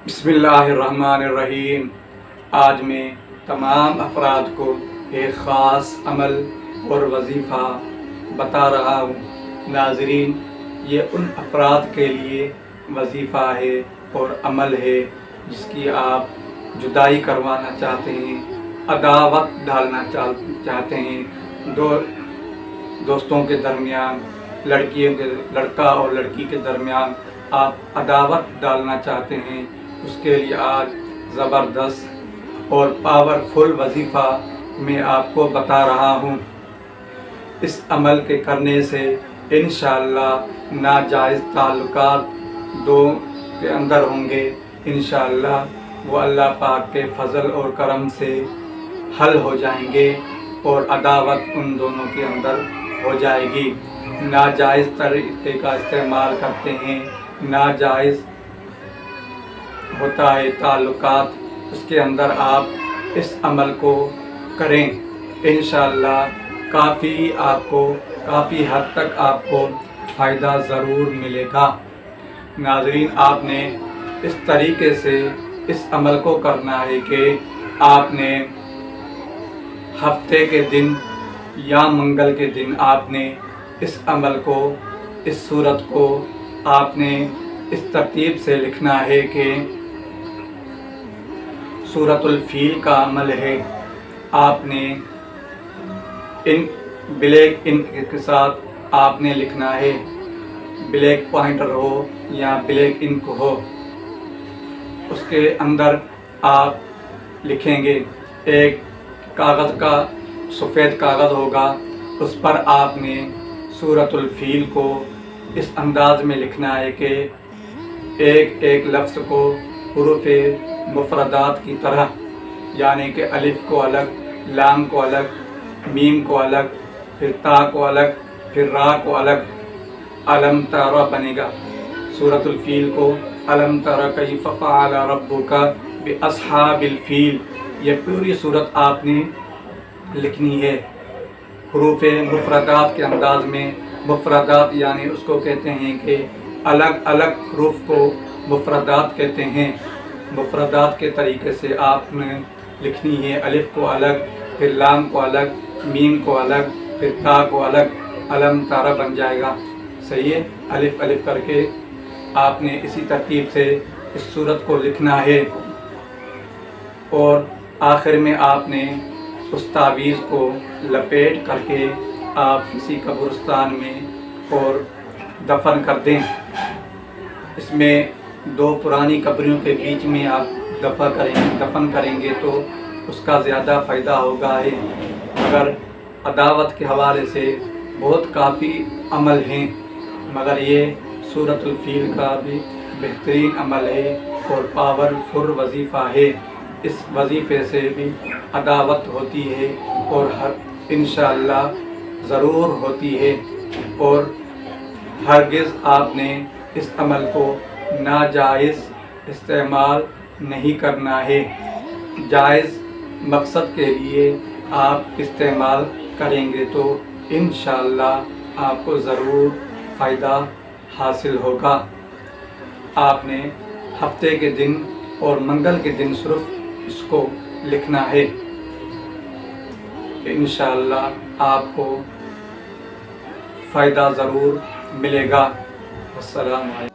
बिस्मिल्लाहिर्रहमानिर्रहीम। आज मैं तमाम अफराद को एक ख़ास अमल और वजीफ़ा बता रहा हूँ। नाज़रीन, ये उन अफराद के लिए वजीफ़ा है और अमल है जिसकी आप जुदाई करवाना चाहते हैं, अदावत डालना चाहते हैं। दोस्तों के दरमियान, लड़का और लड़की के दरमियान आप अदावत डालना चाहते हैं, उसके लिए आज ज़बरदस्त और पावरफुल वजीफ़ा मैं आपको बता रहा हूँ। इस अमल के करने से इंशाअल्लाह नाजायज़ ताल्लुकात दो के अंदर होंगे। इंशाअल्लाह वो अल्लाह पाक के फ़ज़ल और करम से हल हो जाएंगे और अदावत उन दोनों के अंदर हो जाएगी। नाजायज़ तरीक़े का इस्तेमाल करते हैं, नाजायज़ होता है ताल्लुकात, उसके अंदर आप इस अमल को करें। इंशाअल्लाह काफ़ी हद तक आपको फ़ायदा ज़रूर मिलेगा। नाज़रीन, आपने इस तरीके से इस अमल को करना है कि आपने हफ्ते के दिन या मंगल के दिन आपने इस अमल को, इस सूरत को आपने इस तरतीब से लिखना है कि सूरतुल फील का अमल है। आपने ब्लैक इंक के साथ आपने लिखना है, ब्लैक पॉइंटर हो या ब्लैक इंक हो, उसके अंदर आप लिखेंगे। एक कागज़ का सफ़ेद कागज़ होगा, उस पर आपने सूरतुल फील को इस अंदाज में लिखना है कि एक एक लफ्ज़ को हुरूफ़े मुफ़रदात की तरह, यानी कि अलिफ को अलग, लाम को अलग, मीम को अलग, फिर ता को अलग, फिर रा को अलग, अलम तरा बनेगा। सूरतुल फील को अलम तरा कैफ़ फ़अल रब्बुका बिअस्हाबिल फील, ये पूरी सूरत आपने लिखनी है हुरूफ़े मुफ़रदात के अंदाज में। मुफ़रदात यानी उसको कहते हैं कि अलग अलग हरूफ को मुफ़रदात कहते हैं। मुफ़रदात के तरीके से आपने लिखनी है। अलिफ को अलग, फिर लाम को अलग, मीम को अलग, फिर ता को अलग, अलम तारा बन जाएगा। सही है, अलिफ अलिफ करके आपने इसी तरतीब से इस सूरत को लिखना है। और आखिर में आपने उस तावीज़ को लपेट करके आप किसी कब्रिस्तान में और दफन कर दें। इसमें दो पुरानी कब्रियों के बीच में आप दफन करेंगे तो उसका ज़्यादा फ़ायदा होगा है। मगर अदावत के हवाले से बहुत काफ़ी अमल हैं, मगर ये सूरतुल फील का भी बेहतरीन अमल है और पावरफुल वजीफ़ा है। इस वजीफ़े से भी अदावत होती है और इंशाअल्लाह ज़रूर होती है। और हरगिज़ आपने इस अमल को नाजायज़ इस्तेमाल नहीं करना है। जायज़ मकसद के लिए आप इस्तेमाल करेंगे तो इंशाअल्लाह आपको ज़रूर फ़ायदा हासिल होगा। आपने हफ्ते के दिन और मंगल के दिन सिर्फ इसको लिखना है। इंशाअल्लाह आपको फ़ायदा ज़रूर मिलेगा। अस्सलाम वालेकुम।